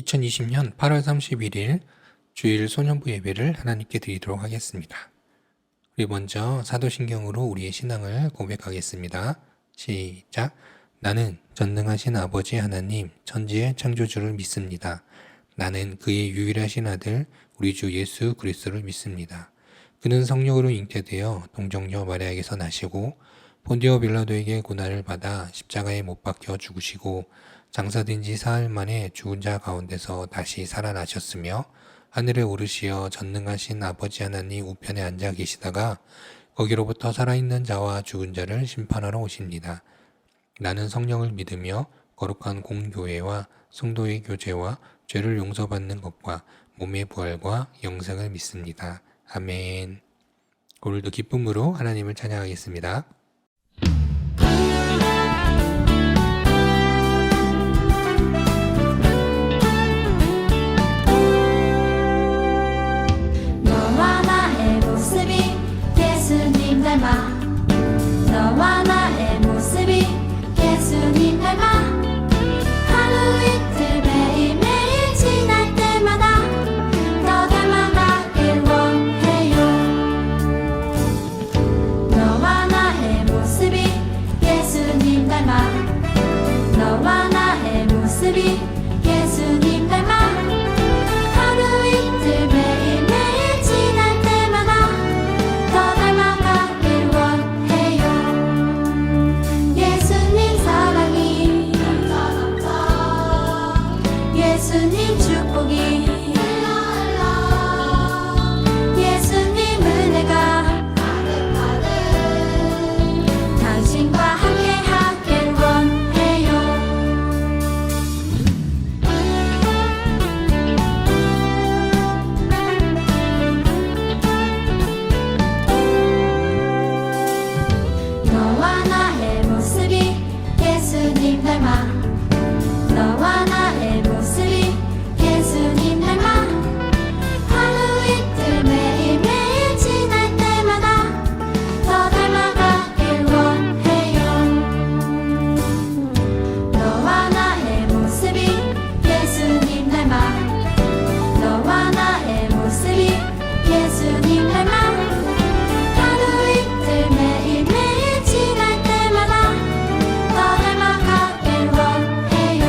2020년 8월 31일 주일 소년부 예배를 하나님께 드리도록 하겠습니다. 우리 먼저 사도신경으로 우리의 신앙을 고백하겠습니다. 시작. 나는 전능하신 아버지 하나님 천지의 창조주를 믿습니다. 나는 그의 유일하신 아들 우리 주 예수 그리스도를 믿습니다. 그는 성령으로 잉태되어 동정녀 마리아에게서 나시고 본디오 빌라도에게 고난을 받아 십자가에 못 박혀 죽으시고 장사된 지 사흘 만에 죽은 자 가운데서 다시 살아나셨으며 하늘에 오르시어 전능하신 아버지 하나님 우편에 앉아 계시다가 거기로부터 살아있는 자와 죽은 자를 심판하러 오십니다. 나는 성령을 믿으며 거룩한 공교회와 성도의 교제와 죄를 용서받는 것과 몸의 부활과 영생을 믿습니다. 아멘. 오늘도 기쁨으로 하나님을 찬양하겠습니다. 너와 나의 모습이 예수님 닮아 너와 나의 모습이 예수님 닮아 하루 이틀 매일매일 지날 때마다 더 닮아가길 원해요. 너와 나의 모습이 예수님 닮아 너와 나의 모습이 예수님 닮아 하루 이틀 매일매일 지날 때마다 더 닮아가길 원해요. 예수님 사랑이 예수님 축복이 예수님 은혜가 당신과 함께 하길 원해요. 너와 나의 모습이 예수님 닮아 너와 나의 모습이 예수님 닮아 하루 이틀 매일매일 지날 때마다 더 닮아가길 원해요. 너와 나의 모습이 예수님 닮아 너와 나의 모습이 예수님 닮아 하루 이틀 매일매일 지날 때마다 더 닮아가길 원해요.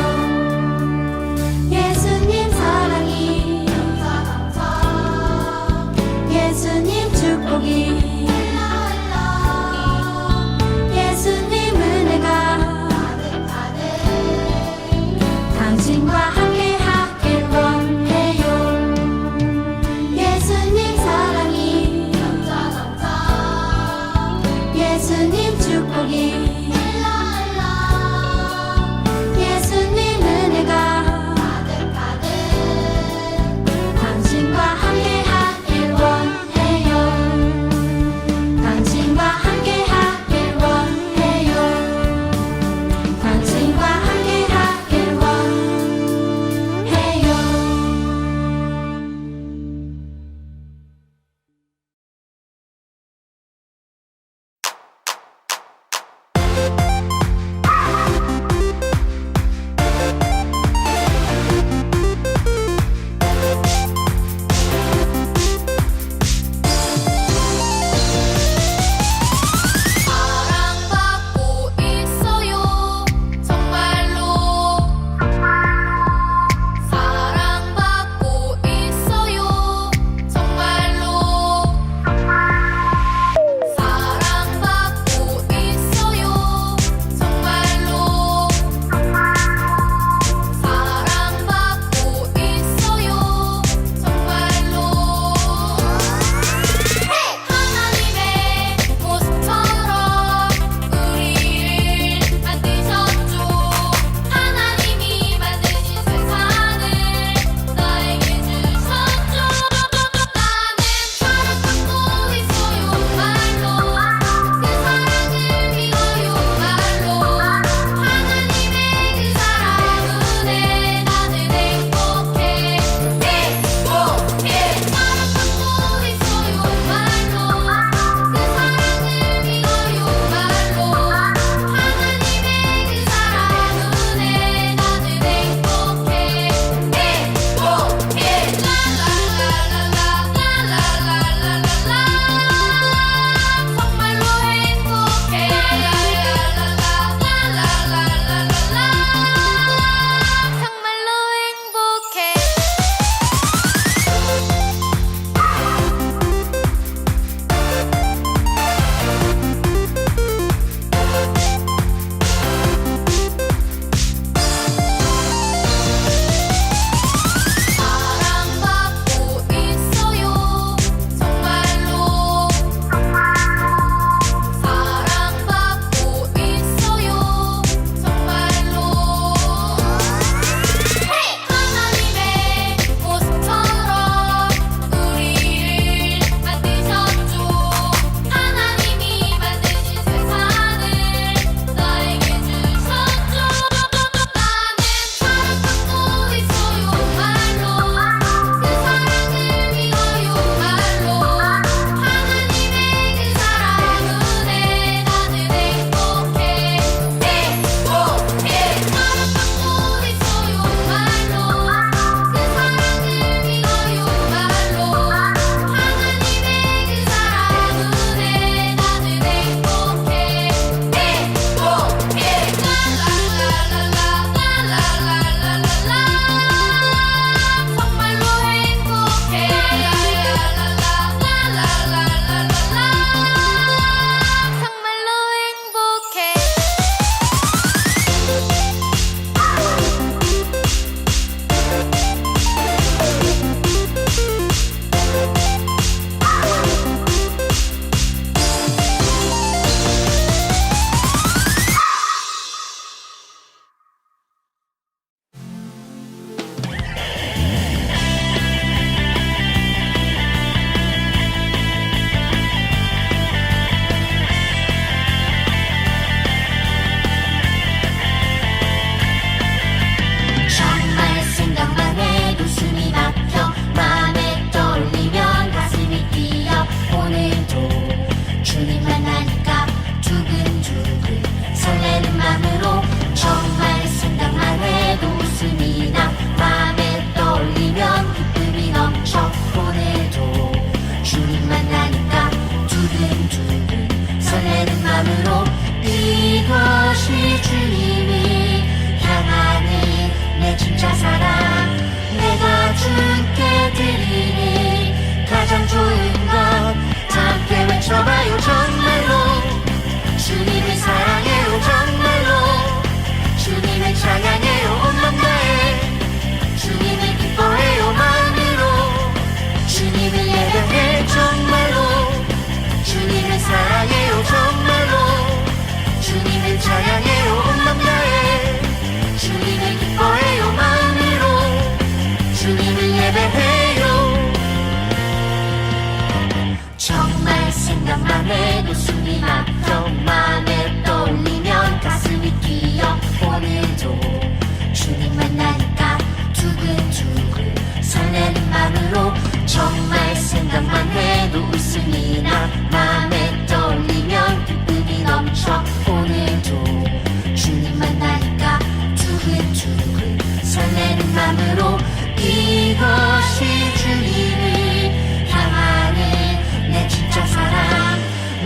두근두근 설레는 맘으로 이것이 주님을 향하는 내 진짜 사랑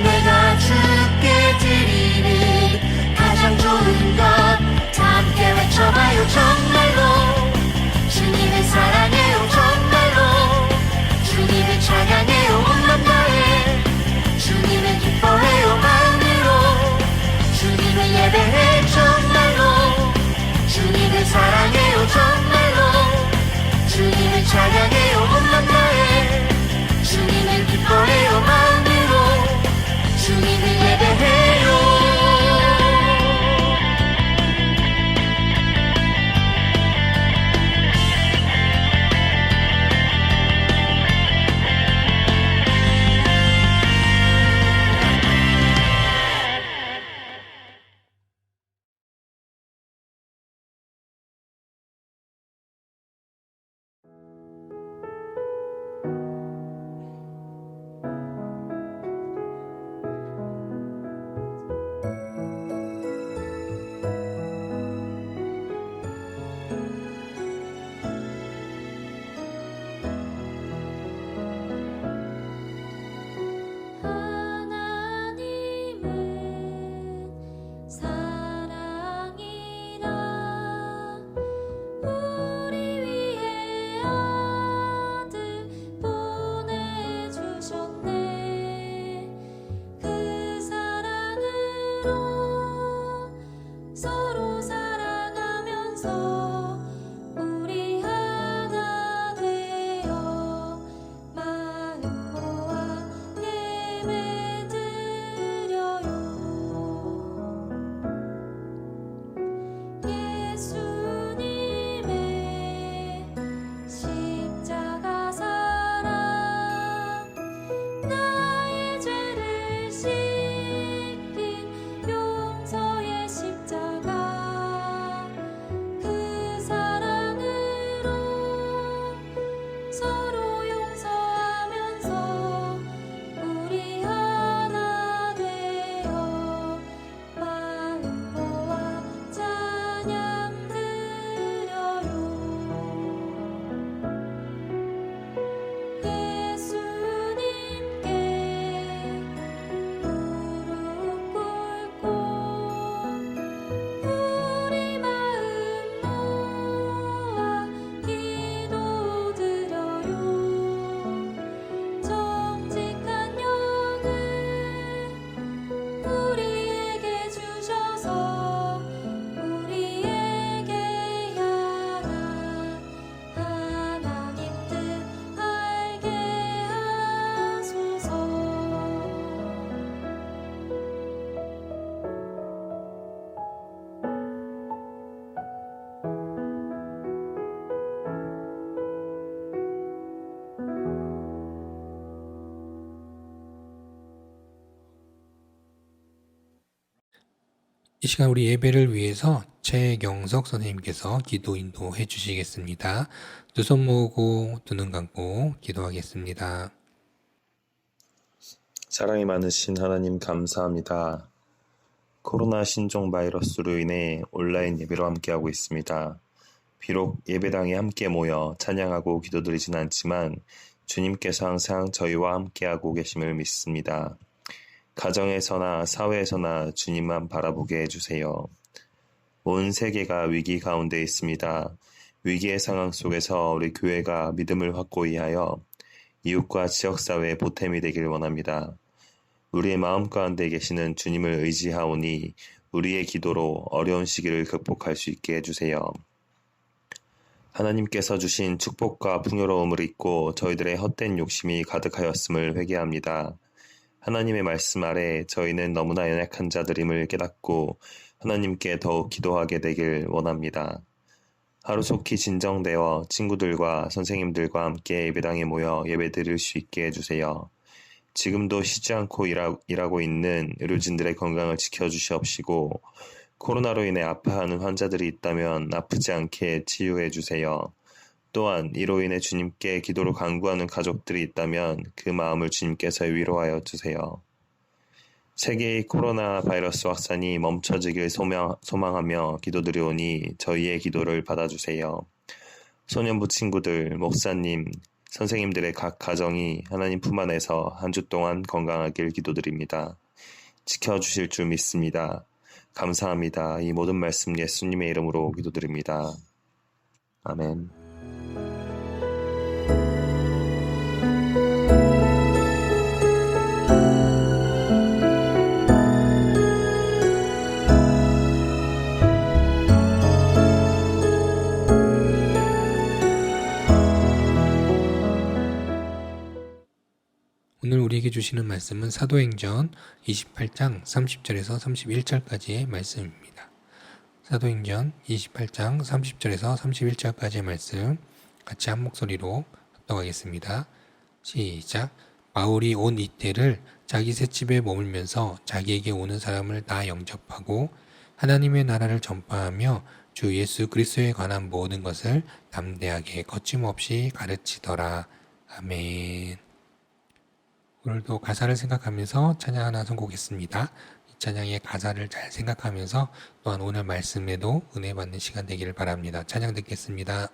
내가 주께 드리는 가장 좋은 것 다 함께 외쳐봐요 정말로 주님을 사랑해요 정말로 주님을 찬양해요 온 맘 다해 주님을 기뻐해요 마음으로 주님을 예배해 정말로 주님을 사랑해요 정말로 주님을 찬양해요 온 맘 다해 주님을 기뻐해요 마음으로 주님을 예배해요 하나님은 사랑이라 우리 위해 아들 보내주셨네 그 사랑으로 서로 사랑하면서 우리 하나 되어 마음 모아 예배드려요 예수님의 십자가 사랑 나의 죄를 씻긴 용서의 십자가 그 사랑으로 서로 용서하면서 우리 하나 되어 마음 모아 찬양 드려요 예수님께 무릎 꿇고 우리 마음 모아 기도드려요 정직한 영을 우리에게 주셔서 우리에게 향한 하나님 뜻 알게 하소서 이 시간 우리 예배를 위해서 최경석 선생님께서 기도 인도해 주시겠습니다. 두 손 모으고 두 눈 감고 기도하겠습니다. 사랑이 많으신 하나님 감사합니다. 코로나 신종 바이러스로 인해 온라인 예배로 함께하고 있습니다. 비록 예배당에 함께 모여 찬양하고 기도드리진 않지만 주님께서 항상 저희와 함께하고 계심을 믿습니다. 가정에서나 사회에서나 주님만 바라보게 해주세요. 온 세계가 위기 가운데 있습니다. 위기의 상황 속에서 우리 교회가 믿음을 확고히 하여 이웃과 지역사회의 보탬이 되길 원합니다. 우리의 마음 가운데 계시는 주님을 의지하오니 우리의 기도로 어려운 시기를 극복할 수 있게 해주세요. 하나님께서 주신 축복과 풍요로움을 잊고 저희들의 헛된 욕심이 가득하였음을 회개합니다. 하나님의 말씀 아래 저희는 너무나 연약한 자들임을 깨닫고 하나님께 더욱 기도하게 되길 원합니다. 하루속히 진정되어 친구들과 선생님들과 함께 예배당에 모여 예배드릴 수 있게 해주세요. 지금도 쉬지 않고 일하고 있는 의료진들의 건강을 지켜주시옵시고 코로나로 인해 아파하는 환자들이 있다면 아프지 않게 치유해 주세요. 또한 이로 인해 주님께 기도로 간구하는 가족들이 있다면 그 마음을 주님께서 위로하여 주세요. 세계의 코로나 바이러스 확산이 멈춰지길 소망하며 기도드리오니 저희의 기도를 받아주세요. 소년부 친구들, 목사님, 선생님들의 각 가정이 하나님 품 안에서 한 주 동안 건강하길 기도드립니다. 지켜주실 줄 믿습니다. 감사합니다. 이 모든 말씀 예수님의 이름으로 기도드립니다. 아멘. 오늘 우리에게 주시는 말씀은 사도행전 28장 30절에서 31절까지의 말씀입니다. 사도행전 28장 30절에서 31절까지의 말씀 같이 한 목소리로 합독하겠습니다. 시작. 바울이 온 이태를 자기 셋집에 머물면서 자기에게 오는 사람을 다 영접하고 하나님의 나라를 전파하며 주 예수 그리스도에 관한 모든 것을 담대하게 거침없이 가르치더라. 아멘. 오늘도 가사를 생각하면서 찬양 하나 선곡했습니다. 이 찬양의 가사를 잘 생각하면서 또한 오늘 말씀에도 은혜 받는 시간 되기를 바랍니다. 찬양 듣겠습니다.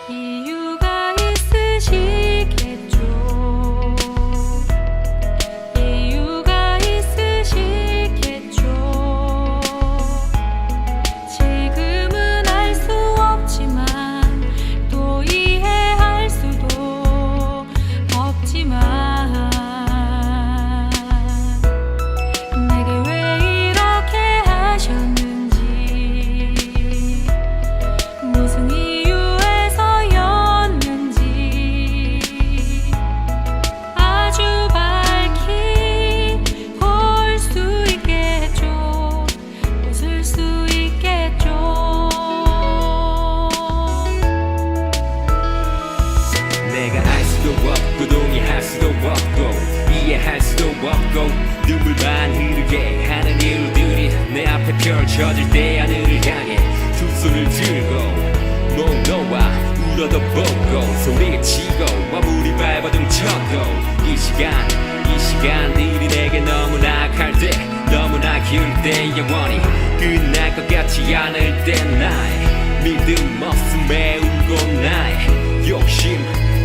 이유가 있으시겠죠. 이유가 있으시겠죠. 지금은 알 수 없지만 또 이해할 수도 없지만 내게 왜 이렇게 하셨는지 무슨 이유에서였는지 아주 밝히 볼 수 있겠죠. 웃을 수 있겠죠. 내가 알 수도 없고 동의할 수도 없고 이해할 수도 없고 눈물만 흐르게 하는 일들이 내 앞에 펼쳐질 때 하늘을 향해 두 손을 들고 못 놓아 울어도 보고 소리치고 아무리 밟아도 쳐도 이 시간들이 내게 너무나 칼때 너무나 길 때 영원히 끝날 것 같지 않을 때 나의 믿음 없음에 울고 나의 욕심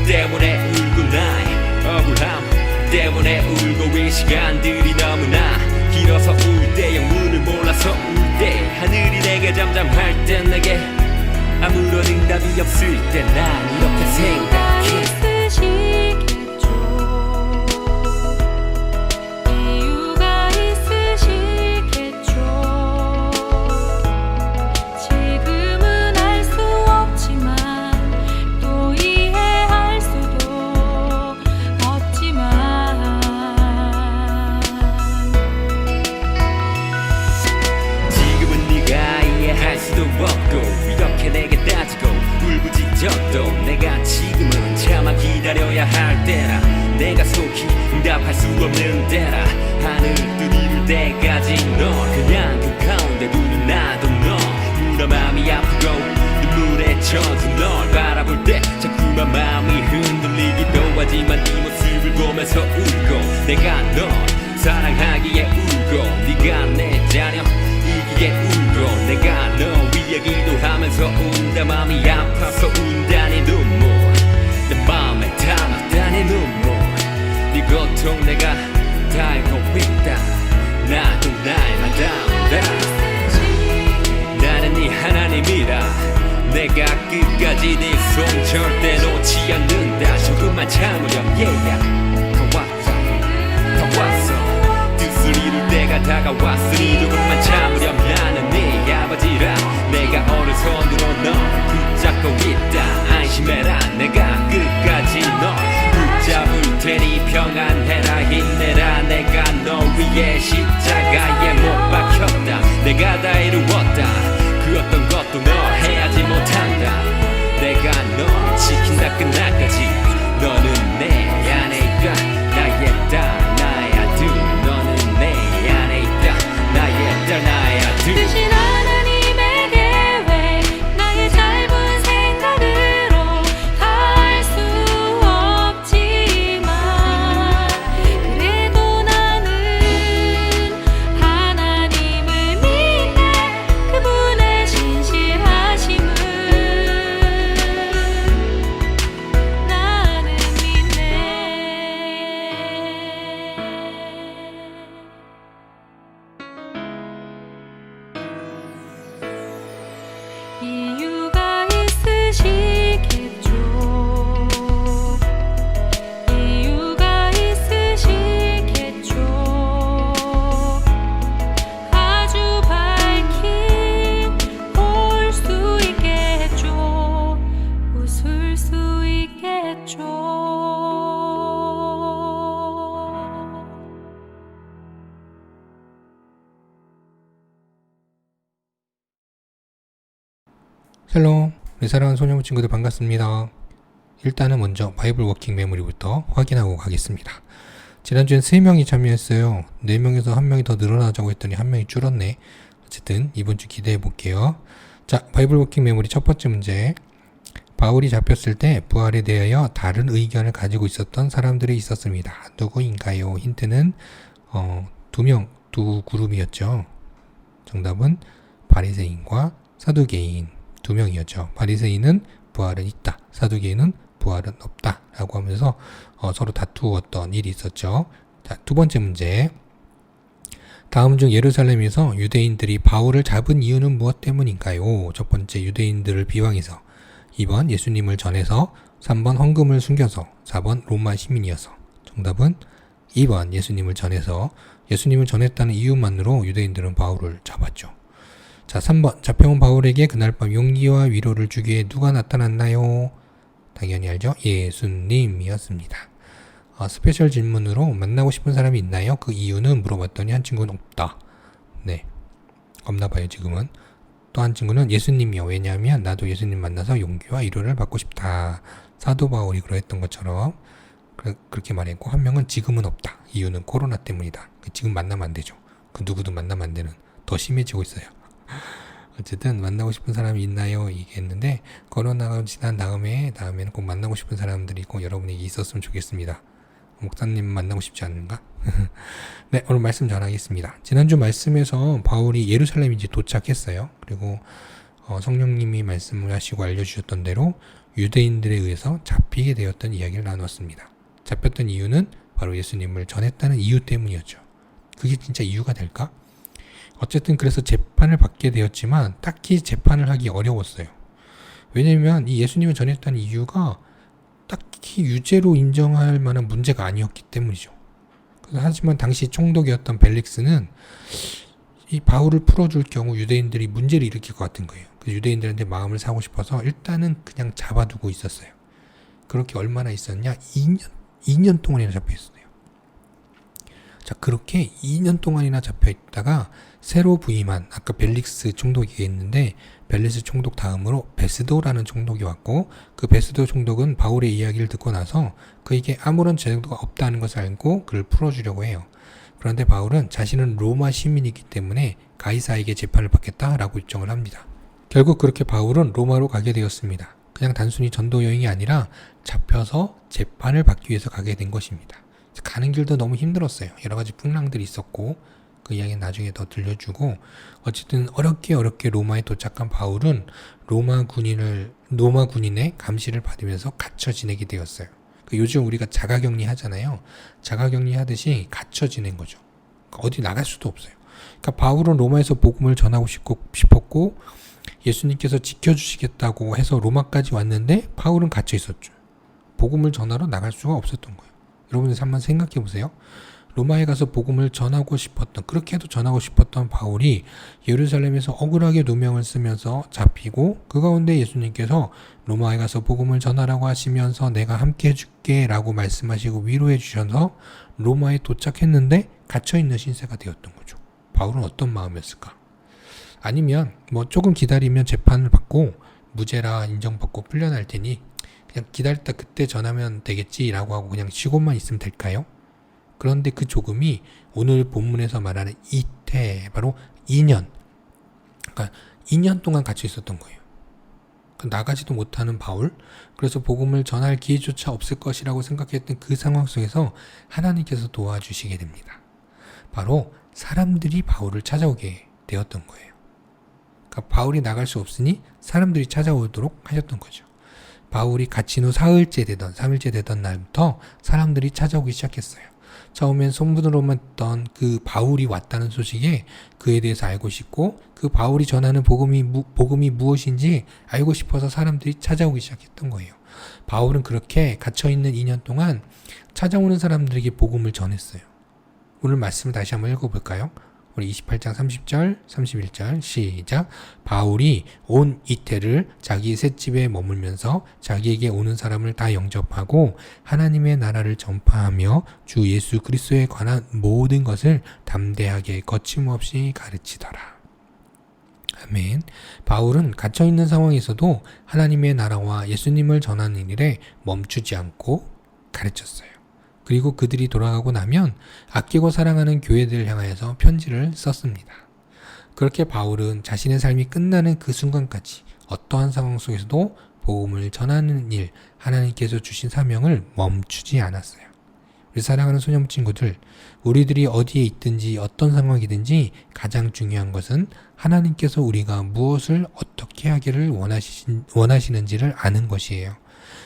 때문에 울고 나의 억울함 때문에 울고 이 시간들이 너무나 길어서 울 때 영문을 몰라서 울 때 하늘이 내게 잠잠할 때 내게 아무런 응답이 없을 때 난 이렇게 생각해 있으시겠죠. 이유가 있으시겠죠. 지금은 알 수 없지만 또 이해할 수도 없지만 지금은 네가 이해할 수도 없고 이렇게 내게 따지고 울부짖어도 내가 지금은 차마 기다려야 할 때라 내가 속히 응답할 수 없는 때라 하늘 뜨이울 때까지 널 그냥 그 가운데 두는 나도 너 우나 마음이 아프고 눈물에 젖은 널 바라볼 때 자꾸만 마음이 흔들리기도 하지만 네 모습을 보면서 울고 내가 널 사랑하기에 울고 네가 내 자녀 이기에 울고 내가 너 위해 기도하면서 운다 마음이 아파서 운다니 눈물 내 마음에 담았다니 눈물 네 고통 내가 다 알고 있다 나도 날마다 운다 나는 네 하나님이라 내가 끝까지 네 손 절대 놓지 않는다 조금만 참으렴 다 왔어 뜻을 이룰 때가 다가왔으니 조금만 참으렴 나는 네 아버지라 내가 오른손으로 널 붙잡고 있다 안심해라 내가 끝까지 널 붙잡을 테니 평안해라 힘내라 내가 너 위에 십자가에 못 박혔다 내가 다 이루었다 그 어떤 것도 너 해하지 못한다 내가 널 지킨다 끝날까지 너는 내 안에 있다 나의 딸 나의 아들 너는 내 안에 있다 있으시겠죠. 이유가 있으시겠죠. 아주 밝힌 볼 수 있겠죠. 웃을 수 있겠죠. 샬롬, 내 사랑하는 소녀부 친구들 반갑습니다. 일단은 먼저 바이블 워킹 메모리부터 확인하고 가겠습니다. 지난주엔 3명이 참여했어요. 4명에서 1명이 더 늘어나자고 했더니 1명이 줄었네. 어쨌든 이번 주 기대해 볼게요. 자, 바이블 워킹 메모리 첫 번째 문제. 바울이 잡혔을 때 부활에 대하여 다른 의견을 가지고 있었던 사람들이 있었습니다. 누구인가요? 힌트는 두 그룹이었죠. 정답은 바리새인과 사두개인 2명이었죠. 바리새인은 부활은 있다, 사두개인은 부활은 없다 라고 하면서 서로 다투었던 일이 있었죠. 자, 두 번째 문제. 다음 중 예루살렘에서 유대인들이 바울을 잡은 이유는 무엇 때문인가요? 첫 번째, 유대인들을 비방해서, 2번 예수님을 전해서, 3번 헌금을 숨겨서, 4번 로마 시민이어서. 정답은 2번 예수님을 전해서. 예수님을 전했다는 이유만으로 유대인들은 바울을 잡았죠. 자, 3번. 잡혀온 바울에게 그날 밤 용기와 위로를 주기에 누가 나타났나요? 당연히 알죠? 예수님이었습니다. 스페셜 질문으로 만나고 싶은 사람이 있나요? 그 이유는 물어봤더니 한 친구는 없다. 네, 없나 봐요 지금은. 또 한 친구는 예수님이요. 왜냐하면 나도 예수님 만나서 용기와 위로를 받고 싶다. 사도 바울이 그러했던 것처럼 그렇게 말했고, 한 명은 지금은 없다. 이유는 코로나 때문이다. 지금 만나면 안 되죠. 그 누구도 만나면 안 되는, 더 심해지고 있어요. 어쨌든 만나고 싶은 사람이 있나요? 얘기했는데, 코로나가 지난 다음에는 꼭 만나고 싶은 사람들이 꼭 여러분에게 있었으면 좋겠습니다. 목사님 만나고 싶지 않은가? 네, 오늘 말씀 전하겠습니다. 지난주 말씀에서 바울이 예루살렘 이제 도착했어요. 그리고 성령님이 말씀을 하시고 알려주셨던 대로 유대인들에 의해서 잡히게 되었던 이야기를 나누었습니다. 잡혔던 이유는 바로 예수님을 전했다는 이유 때문이었죠. 그게 진짜 이유가 될까? 어쨌든 그래서 재판을 받게 되었지만 딱히 재판을 하기 어려웠어요. 왜냐면 이 예수님을 전했다는 이유가 딱히 유죄로 인정할 만한 문제가 아니었기 때문이죠. 하지만 당시 총독이었던 벨릭스는 이 바울을 풀어줄 경우 유대인들이 문제를 일으킬 것 같은 거예요. 그래서 유대인들한테 마음을 사고 싶어서 일단은 그냥 잡아두고 있었어요. 그렇게 얼마나 있었냐? 2년 동안이나 잡혀 있었어요. 자, 그렇게 2년 동안이나 잡혀 있다가 새로 부임한, 아까 벨릭스 총독이 있는데 벨릭스 총독 다음으로 베스도라는 총독이 왔고, 그 베스도 총독은 바울의 이야기를 듣고 나서 그에게 아무런 제도가 없다는 것을 알고 그를 풀어주려고 해요. 그런데 바울은 자신은 로마 시민이기 때문에 가이사에게 재판을 받겠다라고 입장을 합니다. 결국 그렇게 바울은 로마로 가게 되었습니다. 그냥 단순히 전도 여행이 아니라 잡혀서 재판을 받기 위해서 가게 된 것입니다. 가는 길도 너무 힘들었어요. 여러 가지 풍랑들이 있었고, 그 이야기는 나중에 더 들려주고, 어쨌든 어렵게 로마에 도착한 바울은 로마 군인의 감시를 받으면서 갇혀 지내게 되었어요. 요즘 우리가 자가격리 하잖아요. 자가격리 하듯이 갇혀 지낸 거죠. 어디 나갈 수도 없어요. 그러니까 바울은 로마에서 복음을 전하고 싶었고 예수님께서 지켜주시겠다고 해서 로마까지 왔는데 바울은 갇혀 있었죠. 복음을 전하러 나갈 수가 없었던 거예요. 여러분들 한번 생각해 보세요. 로마에 가서 복음을 전하고 싶었던, 그렇게도 전하고 싶었던 바울이 예루살렘에서 억울하게 누명을 쓰면서 잡히고, 그 가운데 예수님께서 로마에 가서 복음을 전하라고 하시면서 내가 함께 해줄게 라고 말씀하시고 위로해 주셔서 로마에 도착했는데 갇혀있는 신세가 되었던 거죠. 바울은 어떤 마음이었을까? 아니면 조금 기다리면 재판을 받고 무죄라 인정받고 풀려날 테니 그냥 기다렸다 그때 전하면 되겠지라고 하고 그냥 쉬고만 있으면 될까요? 그런데 그 조금이 오늘 본문에서 말하는 이태, 바로 2년, 그러니까 2년 동안 갇혀 있었던 거예요. 나가지도 못하는 바울, 그래서 복음을 전할 기회조차 없을 것이라고 생각했던 그 상황 속에서 하나님께서 도와주시게 됩니다. 바로 사람들이 바울을 찾아오게 되었던 거예요. 그러니까 바울이 나갈 수 없으니 사람들이 찾아오도록 하셨던 거죠. 바울이 갇힌 후 3일째 되던 날부터 사람들이 찾아오기 시작했어요. 처음엔 소문으로만 듣던 그 바울이 왔다는 소식에 그에 대해서 알고 싶고 그 바울이 전하는 복음이 무엇인지 알고 싶어서 사람들이 찾아오기 시작했던 거예요. 바울은 그렇게 갇혀있는 2년 동안 찾아오는 사람들에게 복음을 전했어요. 오늘 말씀을 다시 한번 읽어볼까요? 우리 28장 30절, 31절 시작. 바울이 온 이태를 자기 셋집에 머물면서 자기에게 오는 사람을 다 영접하고 하나님의 나라를 전파하며 주 예수 그리스도에 관한 모든 것을 담대하게 거침없이 가르치더라. 아멘. 바울은 갇혀있는 상황에서도 하나님의 나라와 예수님을 전하는 일에 멈추지 않고 가르쳤어요. 그리고 그들이 돌아가고 나면 아끼고 사랑하는 교회들을 향하여서 편지를 썼습니다. 그렇게 바울은 자신의 삶이 끝나는 그 순간까지 어떠한 상황 속에서도 복음을 전하는 일, 하나님께서 주신 사명을 멈추지 않았어요. 우리 사랑하는 소년 친구들, 우리들이 어디에 있든지 어떤 상황이든지 가장 중요한 것은 하나님께서 우리가 무엇을 어떻게 하기를 원하시는지를 아는 것이에요.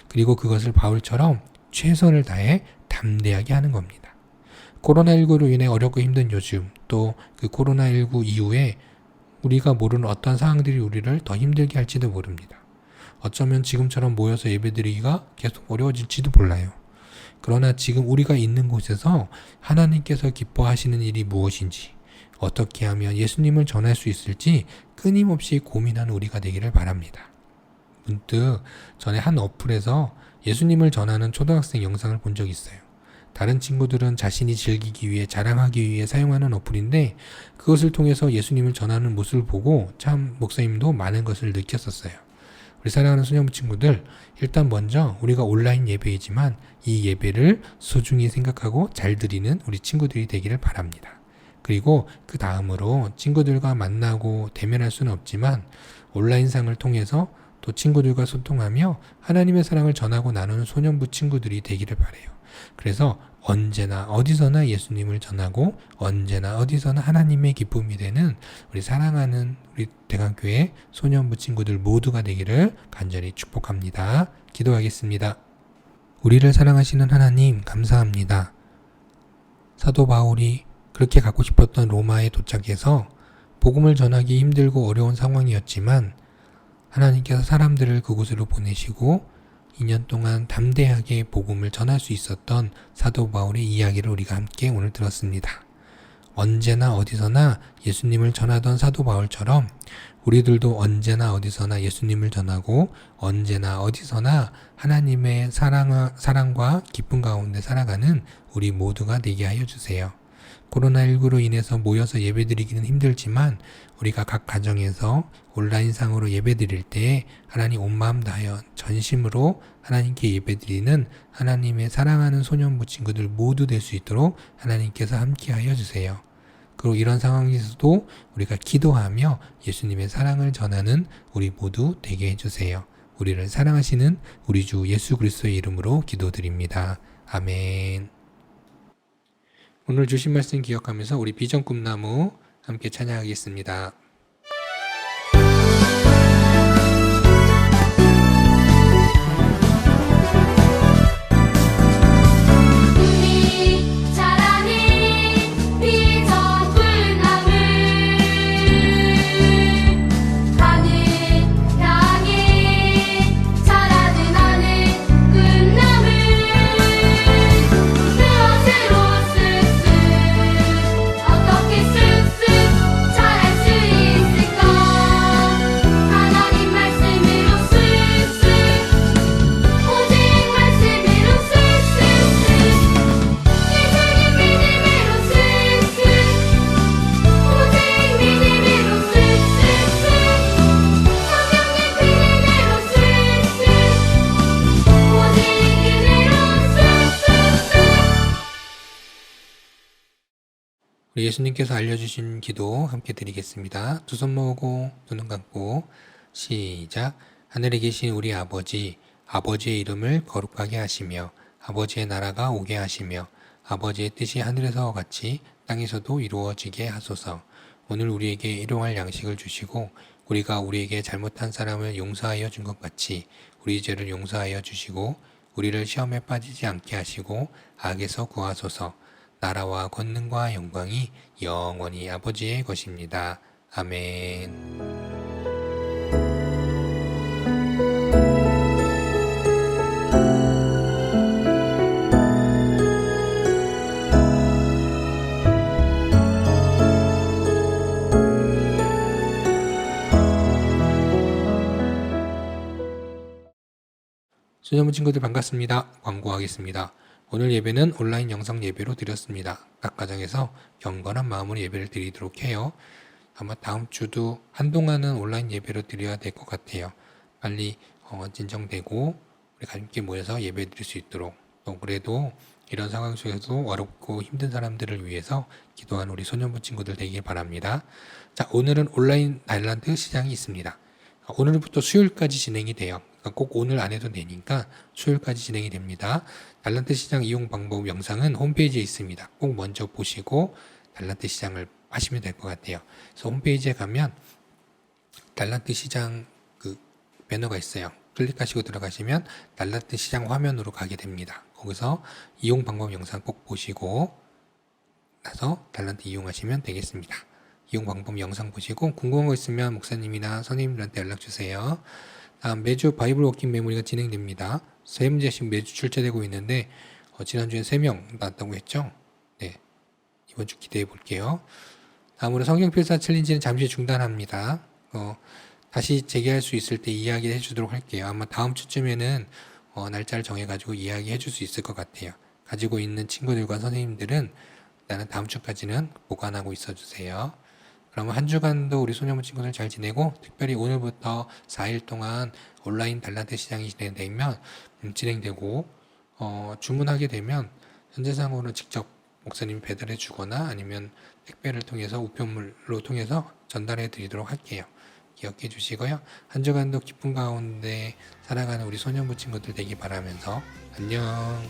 그리고 그것을 바울처럼 최선을 다해 담대하게 하는 겁니다. 코로나19로 인해 어렵고 힘든 요즘, 또 그 코로나19 이후에 우리가 모르는 어떤 상황들이 우리를 더 힘들게 할지도 모릅니다. 어쩌면 지금처럼 모여서 예배드리기가 계속 어려워질지도 몰라요. 그러나 지금 우리가 있는 곳에서 하나님께서 기뻐하시는 일이 무엇인지, 어떻게 하면 예수님을 전할 수 있을지 끊임없이 고민하는 우리가 되기를 바랍니다. 문득 전에 한 어플에서 예수님을 전하는 초등학생 영상을 본 적이 있어요. 다른 친구들은 자신이 즐기기 위해 자랑하기 위해 사용하는 어플인데 그것을 통해서 예수님을 전하는 모습을 보고 참 목사님도 많은 것을 느꼈었어요. 우리 사랑하는 소년 친구들, 일단 먼저 우리가 온라인 예배이지만 이 예배를 소중히 생각하고 잘 드리는 우리 친구들이 되기를 바랍니다. 그리고 그 다음으로 친구들과 만나고 대면할 수는 없지만 온라인상을 통해서 또 친구들과 소통하며 하나님의 사랑을 전하고 나누는 소년부 친구들이 되기를 바라요. 그래서 언제나 어디서나 예수님을 전하고 언제나 어디서나 하나님의 기쁨이 되는 우리 사랑하는 우리 대강교회 소년부 친구들 모두가 되기를 간절히 축복합니다. 기도하겠습니다. 우리를 사랑하시는 하나님 감사합니다. 사도 바울이 그렇게 가고 싶었던 로마에 도착해서 복음을 전하기 힘들고 어려운 상황이었지만 하나님께서 사람들을 그곳으로 보내시고 2년 동안 담대하게 복음을 전할 수 있었던 사도 바울의 이야기를 우리가 함께 오늘 들었습니다. 언제나 어디서나 예수님을 전하던 사도 바울처럼 우리들도 언제나 어디서나 예수님을 전하고 언제나 어디서나 하나님의 사랑과 기쁨 가운데 살아가는 우리 모두가 되게 하여 주세요. 코로나19로 인해서 모여서 예배드리기는 힘들지만 우리가 각 가정에서 온라인상으로 예배드릴 때 하나님 온 마음 다하여 전심으로 하나님께 예배드리는 하나님의 사랑하는 소년부 친구들 모두 될 수 있도록 하나님께서 함께하여 주세요. 그리고 이런 상황에서도 우리가 기도하며 예수님의 사랑을 전하는 우리 모두 되게 해주세요. 우리를 사랑하시는 우리 주 예수 그리스도의 이름으로 기도드립니다. 아멘. 오늘 주신 말씀 기억하면서 우리 비전 꿈나무 함께 찬양하겠습니다. 우리 자라는 비전 꿈나무 하늘 향해 자라는 하늘 꿈나무 무엇으로 어떻게 쑥쑥 자랄 수 있을까? 하나님 말씀으로 쑥쑥 오직 말씀으로 쑥쑥 예수님 믿음으로 쑥쑥 오직 믿음으로 쑥쑥 성령님 그늘로 쑥쑥 오직 그늘로 쑥쑥 우리 예수님께서 알려주신 기도 함께 드리겠습니다. 두 손 모으고 두 눈 감고 시작. 하늘에 계신 우리 아버지, 아버지의 이름을 거룩하게 하시며 아버지의 나라가 오게 하시며 아버지의 뜻이 하늘에서와 같이 땅에서도 이루어지게 하소서. 오늘 우리에게 일용할 양식을 주시고 우리가 우리에게 잘못한 사람을 용서하여 준 것 같이 우리 죄를 용서하여 주시고 우리를 시험에 빠지지 않게 하시고 악에서 구하소서. 나라와 권능과 영광이 영원히 아버지의 것입니다. 아멘. 소녀부 친구들 반갑습니다. 광고하겠습니다. 오늘 예배는 온라인 영상 예배로 드렸습니다. 각 가정에서 경건한 마음으로 예배를 드리도록 해요. 아마 다음 주도 한동안은 온라인 예배로 드려야 될 것 같아요. 빨리 진정되고 우리 함께 모여서 예배 드릴 수 있도록, 또 그래도 이런 상황 속에서도 어렵고 힘든 사람들을 위해서 기도하는 우리 소년부 친구들 되길 바랍니다. 자, 오늘은 온라인 달란트 시장이 있습니다. 오늘부터 수요일까지 진행이 돼요. 꼭 오늘 안 해도 되니까 수요일까지 진행이 됩니다. 달란트 시장 이용 방법 영상은 홈페이지에 있습니다. 꼭 먼저 보시고 달란트 시장을 하시면 될 것 같아요. 그래서 홈페이지에 가면 달란트 시장 그 배너가 있어요. 클릭하시고 들어가시면 달란트 시장 화면으로 가게 됩니다. 거기서 이용 방법 영상 꼭 보시고 나서 달란트 이용하시면 되겠습니다. 이용 방법 영상 보시고 궁금한 거 있으면 목사님이나 선생님들한테 연락 주세요. 다음 매주 바이블 워킹 메모리가 진행됩니다. 3문제씩 매주 출제되고 있는데 지난주에 3명 나왔다고 했죠? 네, 이번 주 기대해 볼게요. 다음으로 성경 필사 챌린지는 잠시 중단합니다. 다시 재개할 수 있을 때 이야기해 주도록 할게요. 아마 다음 주쯤에는 날짜를 정해가지고 이야기해 줄 수 있을 것 같아요. 가지고 있는 친구들과 선생님들은 일단은 다음 주까지는 보관하고 있어 주세요. 그러면 한 주간도 우리 소녀부 친구들 잘 지내고, 특별히 오늘부터 4일 동안 온라인 달란트 시장이 진행되고 주문하게 되면 현재상으로 직접 목사님이 배달해 주거나 아니면 택배를 통해서 우편물로 통해서 전달해 드리도록 할게요. 기억해 주시고요. 한 주간도 기쁨 가운데 살아가는 우리 소년부 친구들 되기 바라면서 안녕.